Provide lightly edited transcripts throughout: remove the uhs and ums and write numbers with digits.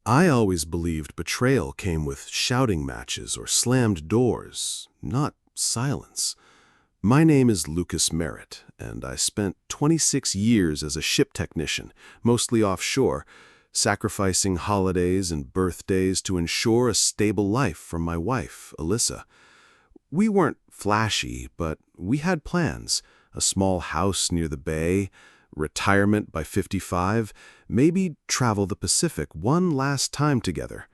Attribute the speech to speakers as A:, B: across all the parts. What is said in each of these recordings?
A: I always believed betrayal came with shouting matches or slammed doors, not silence. My name is Lucas Merritt, and I spent 26 years as a ship technician, mostly offshore, sacrificing holidays and birthdays to ensure a stable life for my wife, Alyssa. We weren't flashy, but we had plans: a small house near the bay, retirement by 55, maybe travel the Pacific one last time together.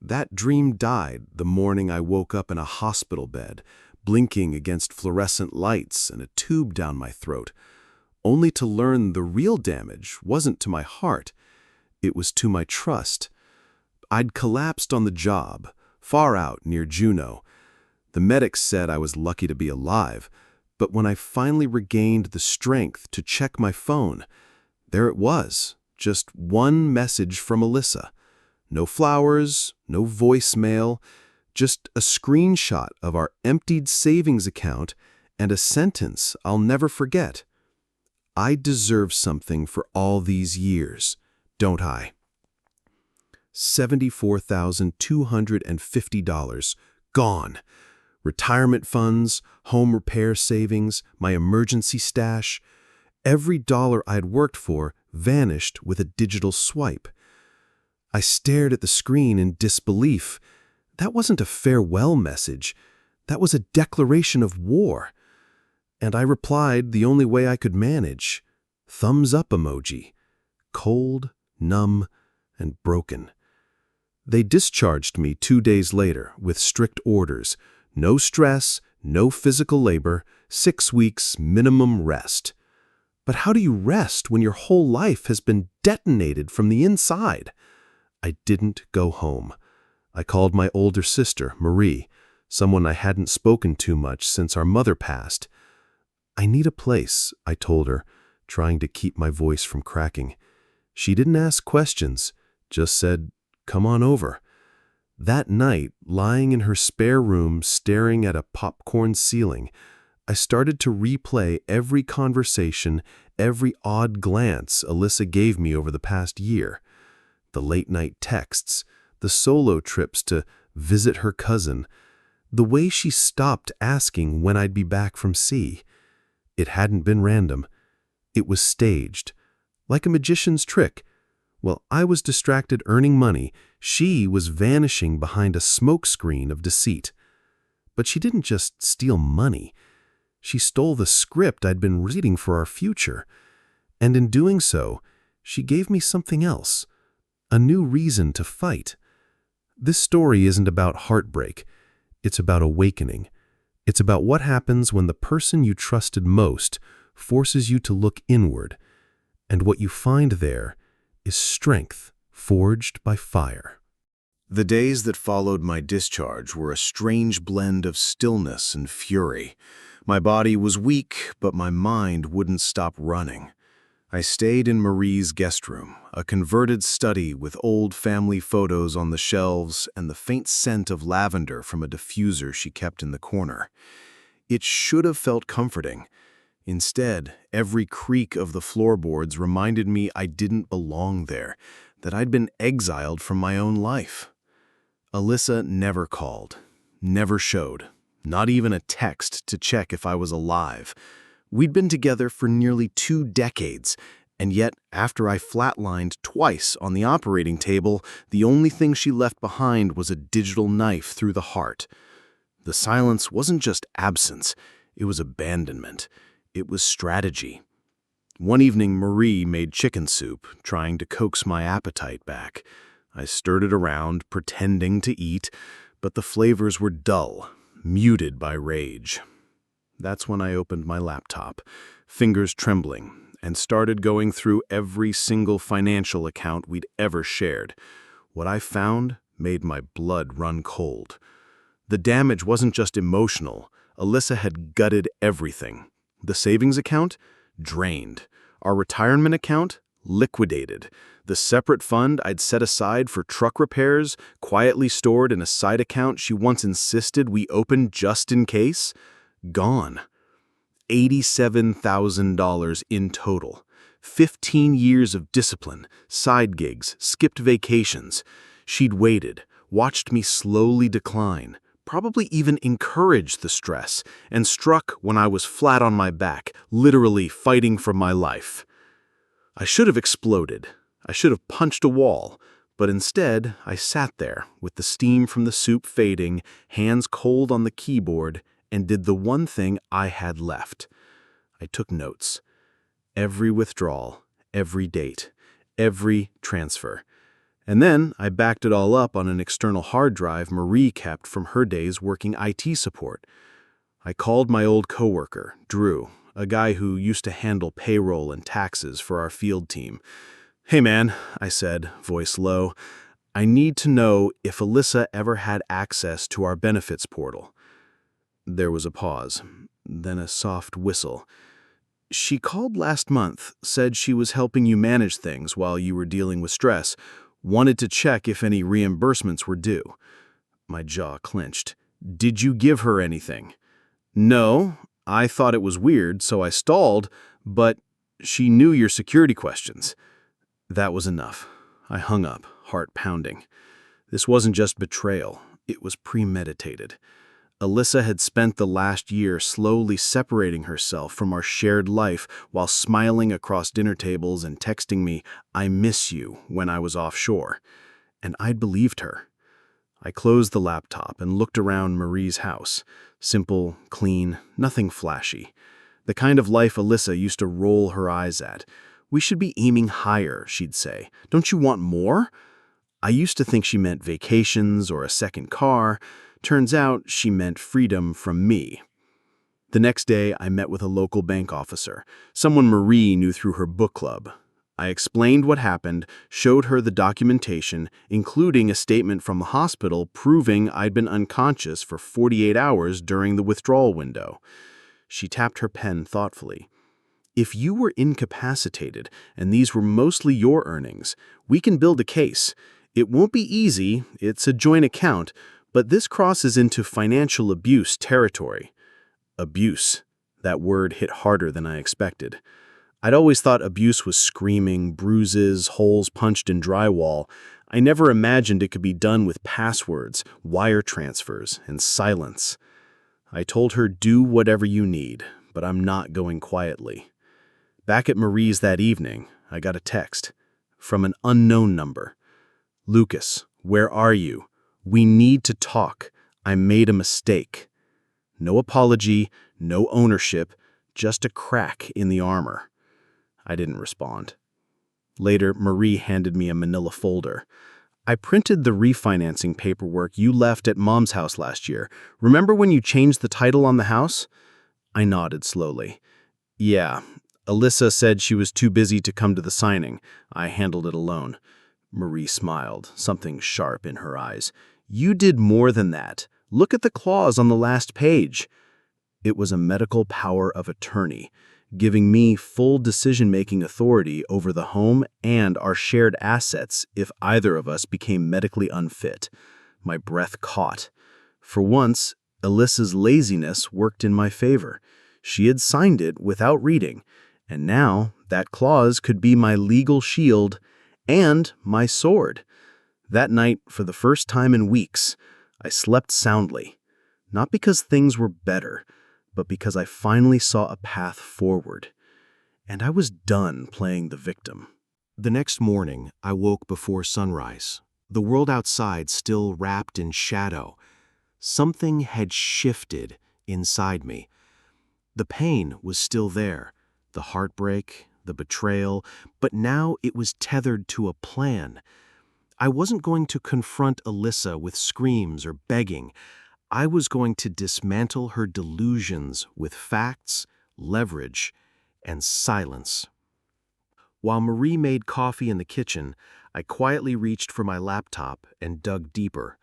A: That dream died the morning I woke up in a hospital bed, blinking against fluorescent lights and a tube down my throat, only to learn the real damage wasn't to my heart, it was to my trust. I'd collapsed on the job, far out near Juneau. The medics said I was lucky to be alive, but when I finally regained the strength to check my phone, there it was, just one message from Alyssa. No flowers, no voicemail, just a screenshot of our emptied savings account and a sentence I'll never forget. I deserve something for all these years, don't I? $74,250 gone. Retirement funds, home repair savings, my emergency stash. Every dollar I'd worked for vanished with a digital swipe. I stared at the screen in disbelief. That wasn't a farewell message. That was a declaration of war. And I replied the only way I could manage. Thumbs up emoji. Cold, numb, and broken. They discharged me 2 days later with strict orders. No stress, no physical labor, 6 weeks minimum rest. But how do you rest when your whole life has been detonated from the inside? I didn't go home. I called my older sister, Marie, someone I hadn't spoken to much since our mother passed. I need a place, I told her, trying to keep my voice from cracking. She didn't ask questions, just said, "Come on over." That night, lying in her spare room staring at a popcorn ceiling, I started to replay every conversation, every odd glance Alyssa gave me over the past year. The late-night texts, the solo trips to visit her cousin, the way she stopped asking when I'd be back from sea. It hadn't been random. It was staged, like a magician's trick. While I was distracted earning money, she was vanishing behind a smokescreen of deceit. But she didn't just steal money. She stole the script I'd been reading for our future. And in doing so, she gave me something else, a new reason to fight. This story isn't about heartbreak. It's about awakening. It's about what happens when the person you trusted most forces you to look inward. And what you find there is strength forged by fire. The days that followed my discharge were a strange blend of stillness and fury. My body was weak, but my mind wouldn't stop running. I stayed in Marie's guest room, a converted study with old family photos on the shelves and the faint scent of lavender from a diffuser she kept in the corner. It should have felt comforting. Instead, every creak of the floorboards reminded me I didn't belong there, that I'd been exiled from my own life. Alyssa never called, never showed, not even a text to check if I was alive. We'd been together for nearly 2 decades, and yet after I flatlined twice on the operating table, the only thing she left behind was a digital knife through the heart. The silence wasn't just absence, it was abandonment. It was strategy. One evening, Marie made chicken soup, trying to coax my appetite back. I stirred it around, pretending to eat, but the flavors were dull, muted by rage. That's when I opened my laptop, fingers trembling, and started going through every single financial account we'd ever shared. What I found made my blood run cold. The damage wasn't just emotional. Alyssa had gutted everything. The savings account? Drained. Our retirement account? Liquidated. The separate fund I'd set aside for truck repairs, quietly stored in a side account she once insisted we open just in case? Gone. $87,000 in total. 15 years of discipline, side gigs, skipped vacations. She'd waited, watched me slowly decline, probably even encouraged the stress, and struck when I was flat on my back, literally fighting for my life. I should have exploded. I should have punched a wall. But instead, I sat there, with the steam from the soup fading, hands cold on the keyboard, and did the one thing I had left. I took notes. Every withdrawal, every date, every transfer. And then I backed it all up on an external hard drive Marie kept from her days working IT support. I called my old coworker, Drew, a guy who used to handle payroll and taxes for our field team. "Hey man," I said, voice low, "I need to know if Alyssa ever had access to our benefits portal." There was a pause, then a soft whistle. "She called last month, said she was helping you manage things while you were dealing with stress, wanted to check if any reimbursements were due." My jaw clenched. "Did you give her anything?" "No, I thought it was weird, so I stalled, but she knew your security questions." That was enough. I hung up, heart pounding. This wasn't just betrayal, it was premeditated. Alyssa had spent the last year slowly separating herself from our shared life while smiling across dinner tables and texting me, "I miss you," when I was offshore. And I'd believed her. I closed the laptop and looked around Marie's house. Simple, clean, nothing flashy. The kind of life Alyssa used to roll her eyes at. "We should be aiming higher," she'd say. "Don't you want more?" I used to think she meant vacations or a second car. Turns out she meant freedom from me. The next day, I met with a local bank officer, someone Marie knew through her book club. I explained what happened, showed her the documentation, including a statement from the hospital proving I'd been unconscious for 48 hours during the withdrawal window. She tapped her pen thoughtfully. "If you were incapacitated and these were mostly your earnings, we can build a case. It won't be easy, it's a joint account, but this crosses into financial abuse territory." Abuse. That word hit harder than I expected. I'd always thought abuse was screaming, bruises, holes punched in drywall. I never imagined it could be done with passwords, wire transfers, and silence. I told her, "Do whatever you need, but I'm not going quietly." Back at Marie's that evening, I got a text from an unknown number. "Lucas, where are you? We need to talk. I made a mistake." No apology, no ownership, just a crack in the armor. I didn't respond. Later, Marie handed me a manila folder. "I printed the refinancing paperwork you left at Mom's house last year. Remember when you changed the title on the house?" I nodded slowly. "Yeah. Alyssa said she was too busy to come to the signing. I handled it alone." Marie smiled, something sharp in her eyes. "You did more than that. Look at the clause on the last page." It was a medical power of attorney, giving me full decision-making authority over the home and our shared assets if either of us became medically unfit. My breath caught. For once, Alyssa's laziness worked in my favor. She had signed it without reading, and now that clause could be my legal shield and my sword. That night, for the first time in weeks, I slept soundly, not because things were better, but because I finally saw a path forward. And I was done playing the victim. The next morning, I woke before sunrise, the world outside still wrapped in shadow. Something had shifted inside me. The pain was still there, the heartbreak, the betrayal, but now it was tethered to a plan. I wasn't going to confront Alyssa with screams or begging. I was going to dismantle her delusions with facts, leverage, and silence. While Marie made coffee in the kitchen, I quietly reached for my laptop and dug deeper.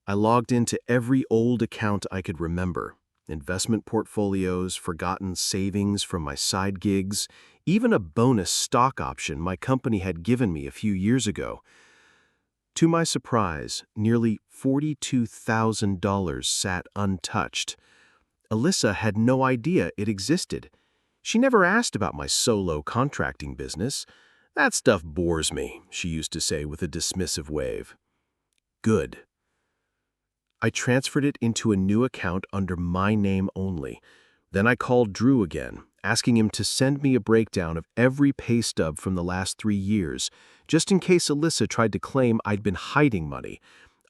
A: I logged into every old account I could remember. Investment portfolios, forgotten savings from my side gigs, even a bonus stock option my company had given me a few years ago. To my surprise, nearly $42,000 sat untouched. Alyssa had no idea it existed. She never asked about my solo contracting business. That stuff bores me, she used to say with a dismissive wave. Good. I transferred it into a new account under my name only. Then I called Drew again, asking him to send me a breakdown of every pay stub from the last 3 years, just in case Alyssa tried to claim I'd been hiding money.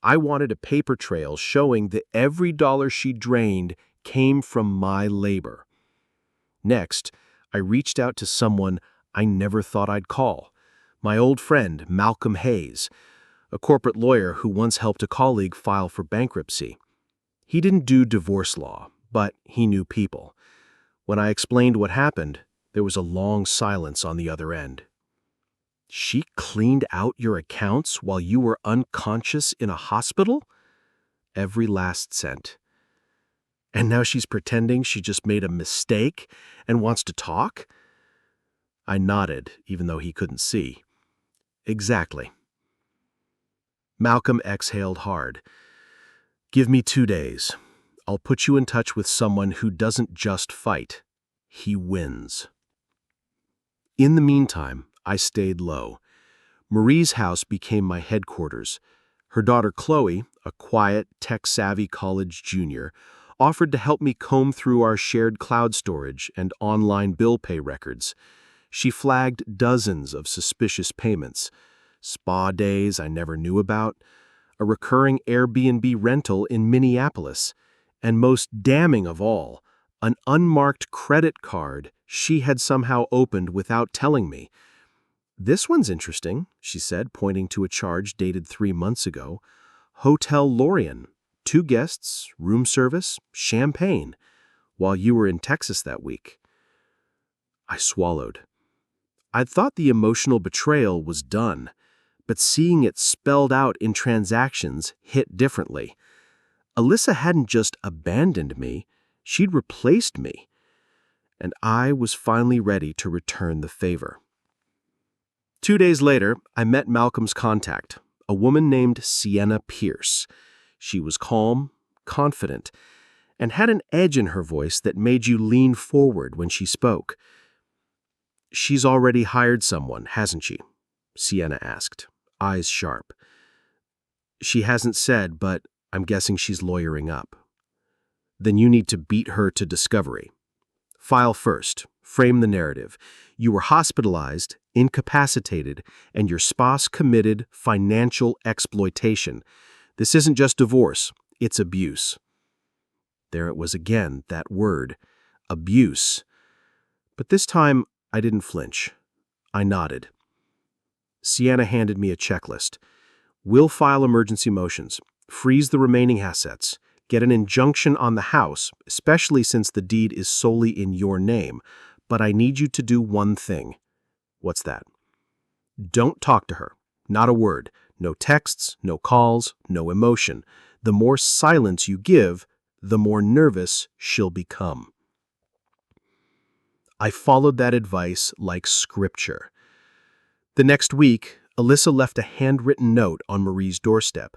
A: I wanted a paper trail showing that every dollar she drained came from my labor. Next, I reached out to someone I never thought I'd call, my old friend Malcolm Hayes, a corporate lawyer who once helped a colleague file for bankruptcy. He didn't do divorce law, but he knew people. When I explained what happened, there was a long silence on the other end. She cleaned out your accounts while you were unconscious in a hospital? Every last cent. And now she's pretending she just made a mistake and wants to talk? I nodded, even though he couldn't see. Exactly. Malcolm exhaled hard. Give me 2 days. I'll put you in touch with someone who doesn't just fight. He wins. In the meantime, I stayed low. Marie's house became my headquarters. Her daughter Chloe, a quiet, tech-savvy college junior, offered to help me comb through our shared cloud storage and online bill pay records. She flagged dozens of suspicious payments, spa days I never knew about, a recurring Airbnb rental in Minneapolis, and most damning of all, an unmarked credit card she had somehow opened without telling me. This one's interesting, she said, pointing to a charge dated 3 months ago. Hotel Lorien, 2 guests, room service, champagne, while you were in Texas that week. I swallowed. I'd thought the emotional betrayal was done, but seeing it spelled out in transactions hit differently. Alyssa hadn't just abandoned me, she'd replaced me. And I was finally ready to return the favor. 2 days later, I met Malcolm's contact, a woman named Sienna Pierce. She was calm, confident, and had an edge in her voice that made you lean forward when she spoke. She's already hired someone, hasn't she? Sienna asked, eyes sharp. She hasn't said, but I'm guessing she's lawyering up. Then you need to beat her to discovery. File first. Frame the narrative. You were hospitalized, incapacitated, and your spouse committed financial exploitation. This isn't just divorce, it's abuse. There it was again, that word, abuse. But this time, I didn't flinch. I nodded. Sienna handed me a checklist. We'll file emergency motions, freeze the remaining assets, get an injunction on the house, especially since the deed is solely in your name, but I need you to do one thing. What's that? Don't talk to her. Not a word. No texts, no calls, no emotion. The more silence you give, the more nervous she'll become. I followed that advice like scripture. The next week, Alyssa left a handwritten note on Marie's doorstep.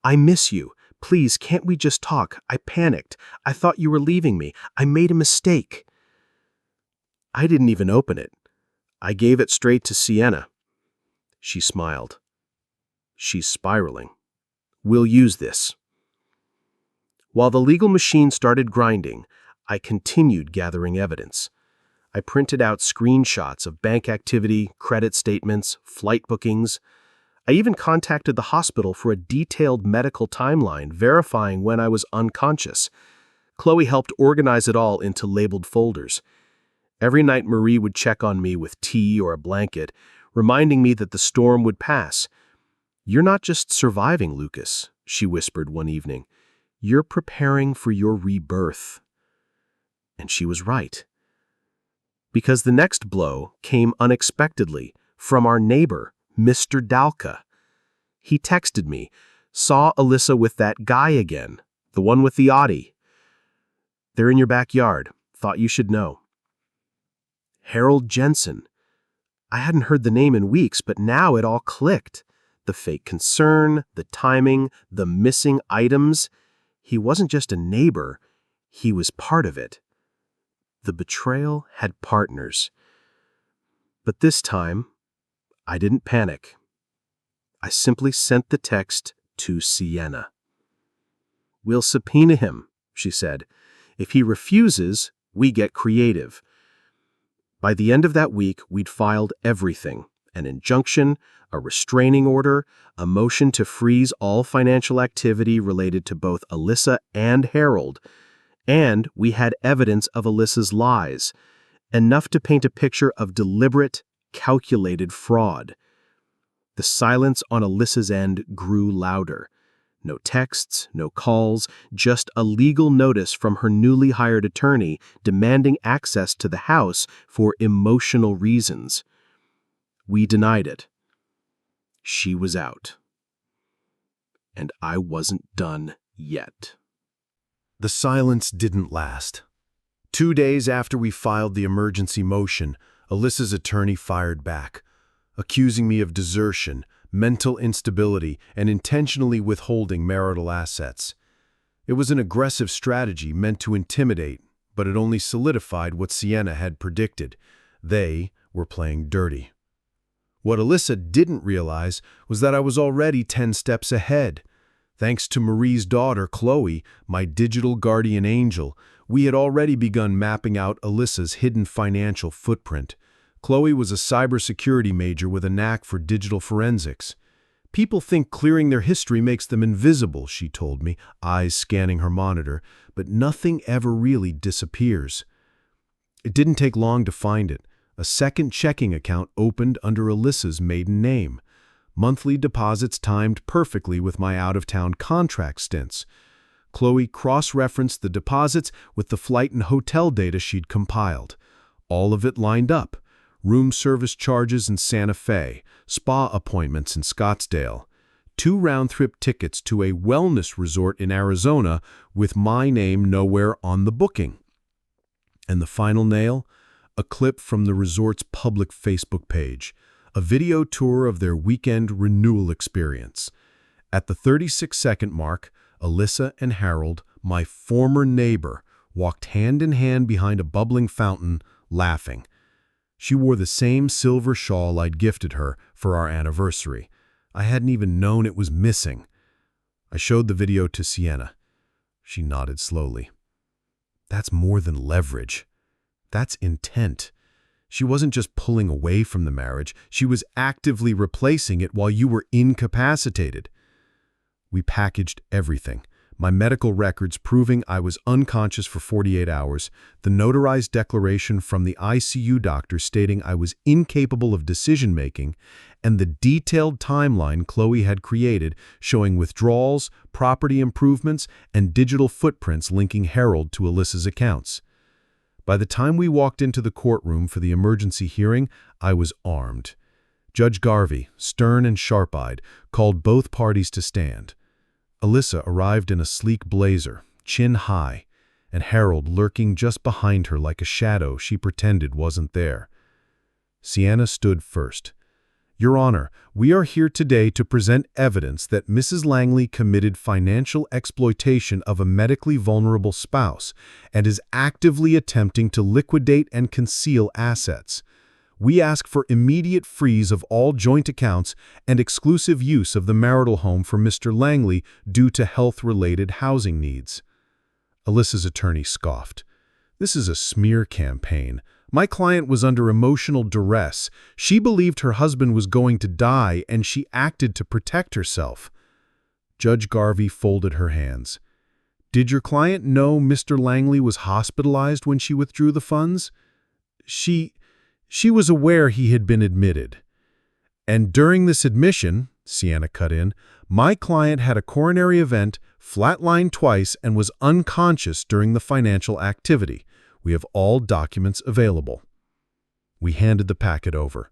A: I miss you. Please, can't we just talk? I panicked. I thought you were leaving me. I made a mistake. I didn't even open it. I gave it straight to Sienna. She smiled. She's spiraling. We'll use this. While the legal machine started grinding, I continued gathering evidence. I printed out screenshots of bank activity, credit statements, flight bookings. I even contacted the hospital for a detailed medical timeline verifying when I was unconscious. Chloe helped organize it all into labeled folders. Every night Marie would check on me with tea or a blanket, reminding me that the storm would pass. You're not just surviving, Lucas, she whispered one evening. You're preparing for your rebirth. And she was right. Because the next blow came unexpectedly from our neighbor, Mr. Dalka. He texted me, saw Alyssa with that guy again, the one with the Audi. They're in your backyard, thought you should know. Harold Jensen. I hadn't heard the name in weeks, but now it all clicked. The fake concern, the timing, the missing items. He wasn't just a neighbor, he was part of it. the betrayal had partners. But this time, I didn't panic. I simply sent the text to Sienna. "We'll subpoena him," she said. "If he refuses, we get creative." By the end of that week, we'd filed everything: an injunction, a restraining order, a motion to freeze all financial activity related to both Alyssa and Harold, and we had evidence of Alyssa's lies, enough to paint a picture of deliberate, calculated fraud. The silence on Alyssa's end grew louder. No texts, no calls, just a legal notice from her newly hired attorney demanding access to the house for emotional reasons. We denied it. She was out. And I wasn't done yet. The silence didn't last. 2 days after we filed the emergency motion, Alyssa's attorney fired back, accusing me of desertion, mental instability, and intentionally withholding marital assets. It was an aggressive strategy meant to intimidate, but it only solidified what Sienna had predicted. They were playing dirty. What Alyssa didn't realize was that I was already 10 steps ahead. Thanks to Marie's daughter, Chloe, my digital guardian angel, we had already begun mapping out Alyssa's hidden financial footprint. Chloe was a cybersecurity major with a knack for digital forensics. "People think clearing their history makes them invisible," she told me, eyes scanning her monitor, "but nothing ever really disappears." It didn't take long to find it. A second checking account opened under Alyssa's maiden name. Monthly deposits timed perfectly with my out-of-town contract stints. Chloe cross-referenced the deposits with the flight and hotel data she'd compiled. All of it lined up. Room service charges in Santa Fe, spa appointments in Scottsdale, 2 round-trip tickets to a wellness resort in Arizona with my name nowhere on the booking. And the final nail? A clip from the resort's public Facebook page, a video tour of their weekend renewal experience. At the 36-second mark, Alyssa and Harold, my former neighbor, walked hand in hand behind a bubbling fountain, laughing. She wore the same silver shawl I'd gifted her for our anniversary. I hadn't even known it was missing. I showed the video to Sienna. She nodded slowly. "That's more than leverage. That's intent. She wasn't just pulling away from the marriage, she was actively replacing it while you were incapacitated." We packaged everything. My medical records proving I was unconscious for 48 hours, the notarized declaration from the ICU doctor stating I was incapable of decision-making, and the detailed timeline Chloe had created showing withdrawals, property improvements, and digital footprints linking Harold to Alyssa's accounts. By the time we walked into the courtroom for the emergency hearing, I was armed. Judge Garvey, stern and sharp-eyed, called both parties to stand. Alyssa arrived in a sleek blazer, chin high, and Harold lurking just behind her like a shadow she pretended wasn't there. Sienna stood first. "Your Honor, we are here today to present evidence that Mrs. Langley committed financial exploitation of a medically vulnerable spouse and is actively attempting to liquidate and conceal assets. We ask for immediate freeze of all joint accounts and exclusive use of the marital home for Mr. Langley due to health-related housing needs." Alyssa's attorney scoffed. "This is a smear campaign. My client was under emotional duress. She believed her husband was going to die and she acted to protect herself." Judge Garvey folded her hands. "Did your client know Mr. Langley was hospitalized when she withdrew the funds?" She was aware he had been admitted. "And during this admission," Sienna cut in, "my client had a coronary event, flatlined twice, and was unconscious during the financial activity. We have all documents available." We handed the packet over.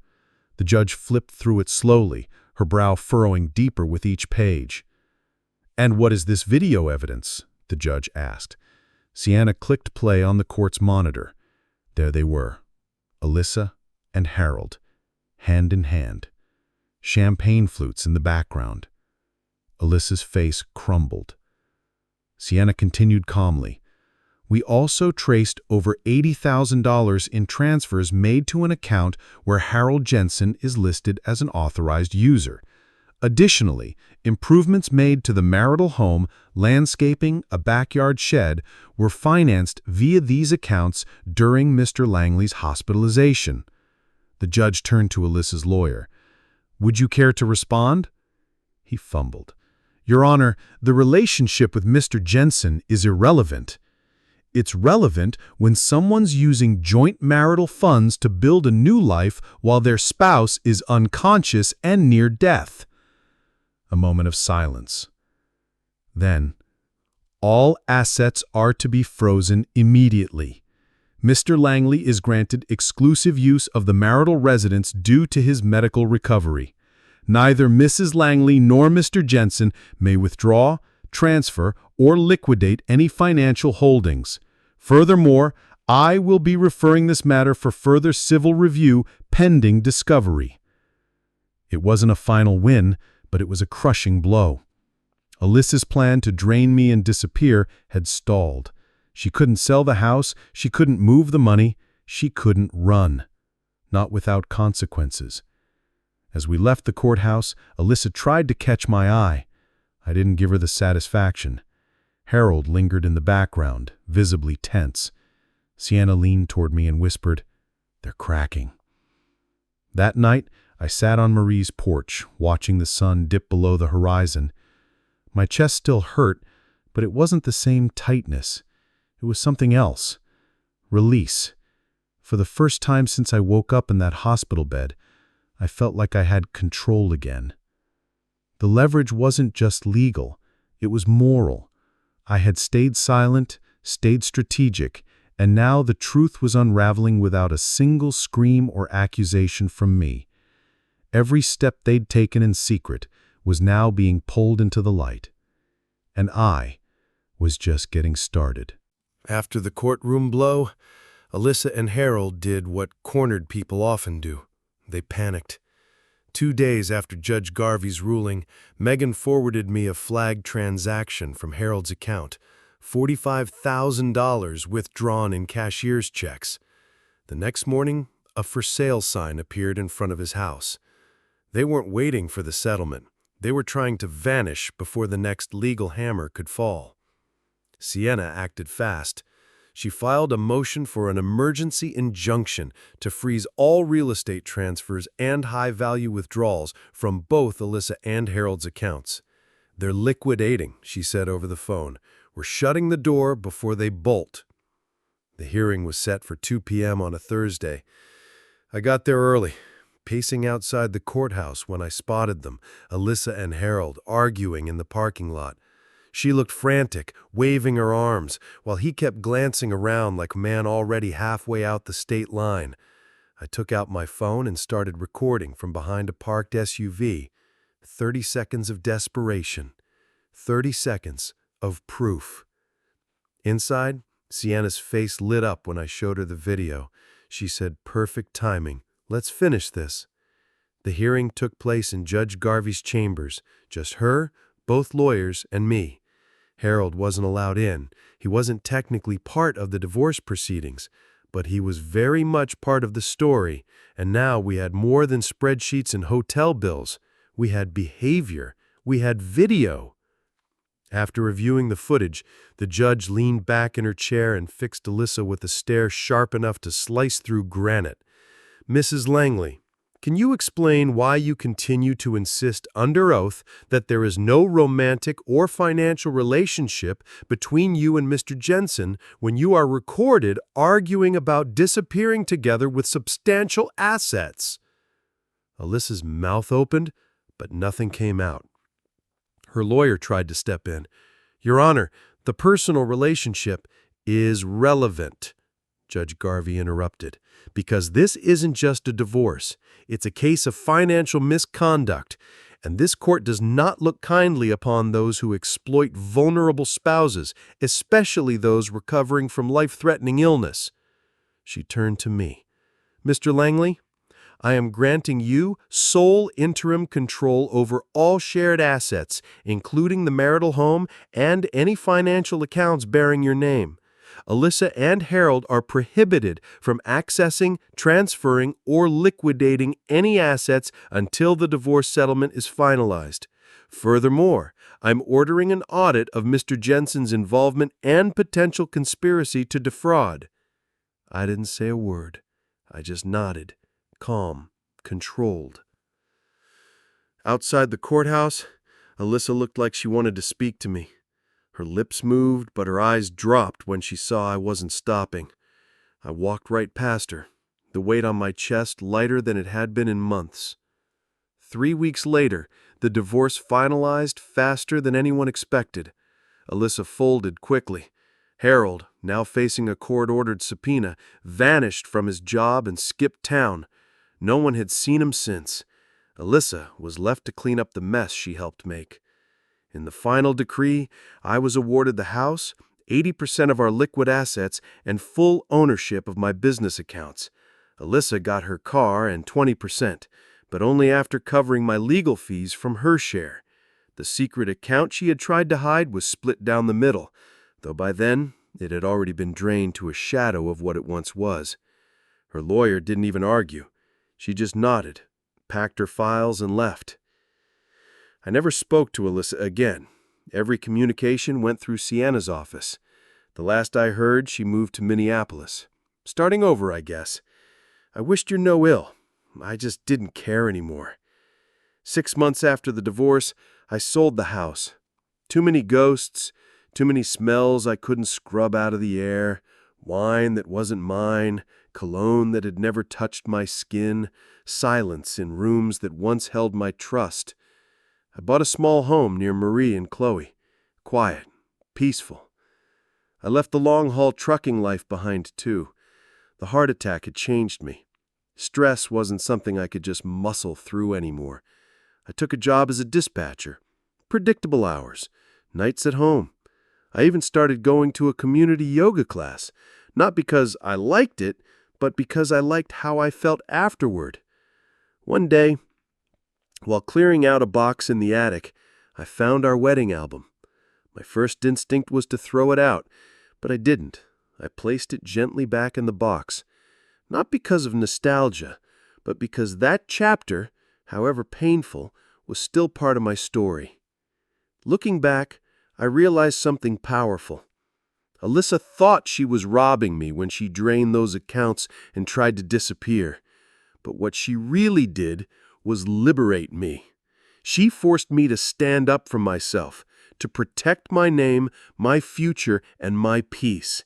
A: The judge flipped through it slowly, her brow furrowing deeper with each page. "And what is this video evidence?" the judge asked. Sienna clicked play on the court's monitor. There they were. Alyssa and Harold, hand in hand. Champagne flutes in the background. Alyssa's face crumbled. Sienna continued calmly.
B: We also traced over $80,000 in transfers made to an account where Harold Jensen is listed as an authorized user. Additionally, improvements made to the marital home, landscaping, a backyard shed, were financed via these accounts during Mr. Langley's hospitalization. The judge turned to Alyssa's lawyer. "Would you care to respond?" He fumbled. "Your Honor, the relationship with Mr. Jensen is irrelevant. It's relevant when someone's using joint marital funds to build a new life while their spouse is unconscious and near death." A moment of silence. Then, "All assets are to be frozen immediately. Mr. Langley is granted exclusive use of the marital residence due to his medical recovery. Neither Mrs. Langley nor Mr. Jensen may withdraw, transfer, or liquidate any financial holdings. Furthermore, I will be referring this matter for further civil review pending discovery." It wasn't a final win, but it was a crushing blow. Alyssa's plan to drain me and disappear had stalled. She couldn't sell the house, she couldn't move the money, she couldn't run. Not without consequences. As we left the courthouse, Alyssa tried to catch my eye. I didn't give her the satisfaction. Harold lingered in the background, visibly tense. Sienna leaned toward me and whispered, "They're cracking." That night, I sat on Marie's porch, watching the sun dip below the horizon. My chest still hurt, but it wasn't the same tightness. It was something else. Release. For the first time since I woke up in that hospital bed, I felt like I had control again. The leverage wasn't just legal, it was moral. I had stayed silent, stayed strategic, and now the truth was unraveling without a single scream or accusation from me. Every step they'd taken in secret was now being pulled into the light. And I was just getting started.
A: After the courtroom blow, Alyssa and Harold did what cornered people often do. They panicked. 2 days after Judge Garvey's ruling, Megan forwarded me a flagged transaction from Harold's account, $45,000 withdrawn in cashier's checks. The next morning, a for sale sign appeared in front of his house. They weren't waiting for the settlement. They were trying to vanish before the next legal hammer could fall. Sienna acted fast. She filed a motion for an emergency injunction to freeze all real estate transfers and high-value withdrawals from both Alyssa and Harold's accounts. "They're liquidating," she said over the phone. "We're shutting the door before they bolt." The hearing was set for 2 p.m. on a Thursday. I got there early, pacing outside the courthouse when I spotted them, Alyssa and Harold, arguing in the parking lot. She looked frantic, waving her arms, while he kept glancing around like a man already halfway out the state line. I took out my phone and started recording from behind a parked SUV. 30 seconds of desperation. 30 seconds of proof. Inside, Sienna's face lit up when I showed her the video. She said, "Perfect timing. Let's finish this." The hearing took place in Judge Garvey's chambers. Just her, both lawyers, and me. Harold wasn't allowed in. He wasn't technically part of the divorce proceedings, but he was very much part of the story, and now we had more than spreadsheets and hotel bills. We had behavior. We had video. After reviewing the footage, the judge leaned back in her chair and fixed Alyssa with a stare sharp enough to slice through granite. "Mrs. Langley, can you explain why you continue to insist under oath that there is no romantic or financial relationship between you and Mr. Jensen when you are recorded arguing about disappearing together with substantial assets?" Alyssa's mouth opened, but nothing came out. Her lawyer tried to step in. "Your Honor, the personal relationship is relevant," Judge Garvey interrupted, "because this isn't just a divorce. It's a case of financial misconduct, and this court does not look kindly upon those who exploit vulnerable spouses, especially those recovering from life-threatening illness." She turned to me. "Mr. Langley, I am granting you sole interim control over all shared assets, including the marital home and any financial accounts bearing your name. Alyssa and Harold are prohibited from accessing, transferring, or liquidating any assets until the divorce settlement is finalized. Furthermore, I'm ordering an audit of Mr. Jensen's involvement and potential conspiracy to defraud." I didn't say a word. I just nodded, calm, controlled. Outside the courthouse, Alyssa looked like she wanted to speak to me. Her lips moved, but her eyes dropped when she saw I wasn't stopping. I walked right past her, the weight on my chest lighter than it had been in months. 3 weeks later, the divorce finalized faster than anyone expected. Alyssa folded quickly. Harold, now facing a court-ordered subpoena, vanished from his job and skipped town. No one had seen him since. Alyssa was left to clean up the mess she helped make. In the final decree, I was awarded the house, 80% of our liquid assets, and full ownership of my business accounts. Alyssa got her car and 20%, but only after covering my legal fees from her share. The secret account she had tried to hide was split down the middle, though by then it had already been drained to a shadow of what it once was. Her lawyer didn't even argue. She just nodded, packed her files, and left. I never spoke to Alyssa again. Every communication went through Sienna's office. The last I heard, she moved to Minneapolis. Starting over, I guess. I wished her no ill. I just didn't care anymore. 6 months after the divorce, I sold the house. Too many ghosts, too many smells I couldn't scrub out of the air, wine that wasn't mine, cologne that had never touched my skin, silence in rooms that once held my trust. I bought a small home near Marie and Chloe. Quiet, peaceful. I left the long-haul trucking life behind, too. The heart attack had changed me. Stress wasn't something I could just muscle through anymore. I took a job as a dispatcher. Predictable hours. Nights at home. I even started going to a community yoga class. Not because I liked it, but because I liked how I felt afterward. One day, while clearing out a box in the attic, I found our wedding album. My first instinct was to throw it out, but I didn't. I placed it gently back in the box. Not because of nostalgia, but because that chapter, however painful, was still part of my story. Looking back, I realized something powerful. Alyssa thought she was robbing me when she drained those accounts and tried to disappear. But what she really did was liberate me. She forced me to stand up for myself, to protect my name, my future, and my peace.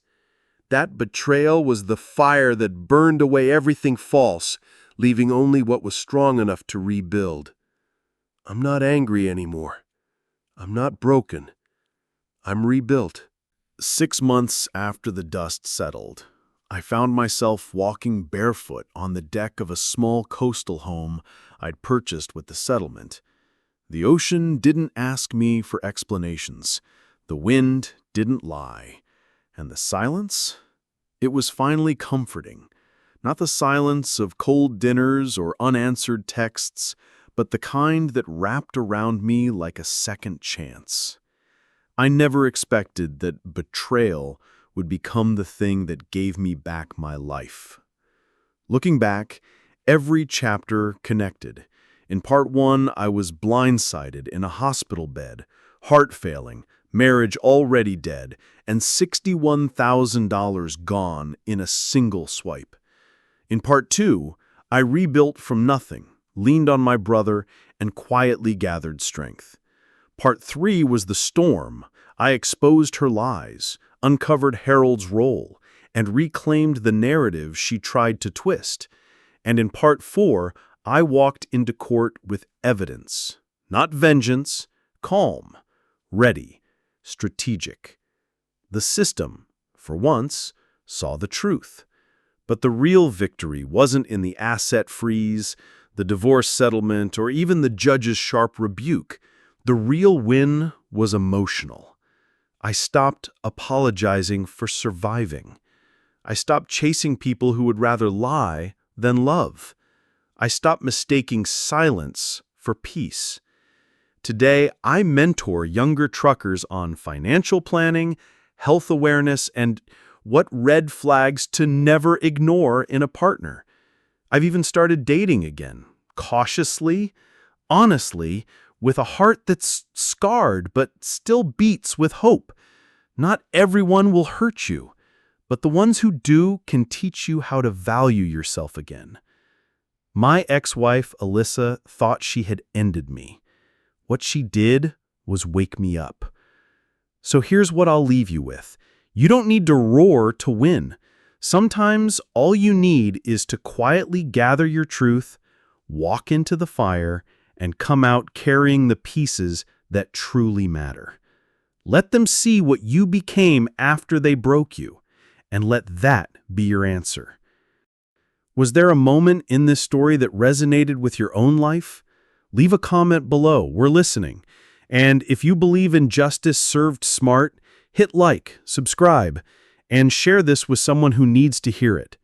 A: That betrayal was the fire that burned away everything false, leaving only what was strong enough to rebuild. I'm not angry anymore. I'm not broken. I'm rebuilt.
B: 6 months after the dust settled, I found myself walking barefoot on the deck of a small coastal home I'd purchased with the settlement. The ocean didn't ask me for explanations. The wind didn't lie. And the silence? It was finally comforting. Not the silence of cold dinners or unanswered texts, but the kind that wrapped around me like a second chance. I never expected that betrayal would become the thing that gave me back my life. Looking back, every chapter connected. In part 1, I was blindsided in a hospital bed, heart failing, marriage already dead, and $61,000 gone in a single swipe. In part 2, I rebuilt from nothing, leaned on my brother, and quietly gathered strength. Part 3 was the storm. I exposed her lies, uncovered Harold's role, and reclaimed the narrative she tried to twist. And in part 4, I walked into court with evidence, not vengeance, calm, ready, strategic. The system, for once, saw the truth. But the real victory wasn't in the asset freeze, the divorce settlement, or even the judge's sharp rebuke. The real win was emotional. I stopped apologizing for surviving. I stopped chasing people who would rather lie than love. I stopped mistaking silence for peace. Today, I mentor younger truckers on financial planning, health awareness, and
A: what red flags to never ignore in a partner. I've even started dating again, cautiously, honestly, with a heart that's scarred but still beats with hope. Not everyone will hurt you, but the ones who do can teach you how to value yourself again. My ex-wife, Alyssa, thought she had ended me. What she did was wake me up. So here's what I'll leave you with. You don't need to roar to win. Sometimes all you need is to quietly gather your truth, walk into the fire, and come out carrying the pieces that truly matter. Let them see what you became after they broke you, and let that be your answer. Was there a moment in this story that resonated with your own life? Leave a comment below. We're listening. And if you believe in justice served smart, hit like, subscribe, and share this with someone who needs to hear it.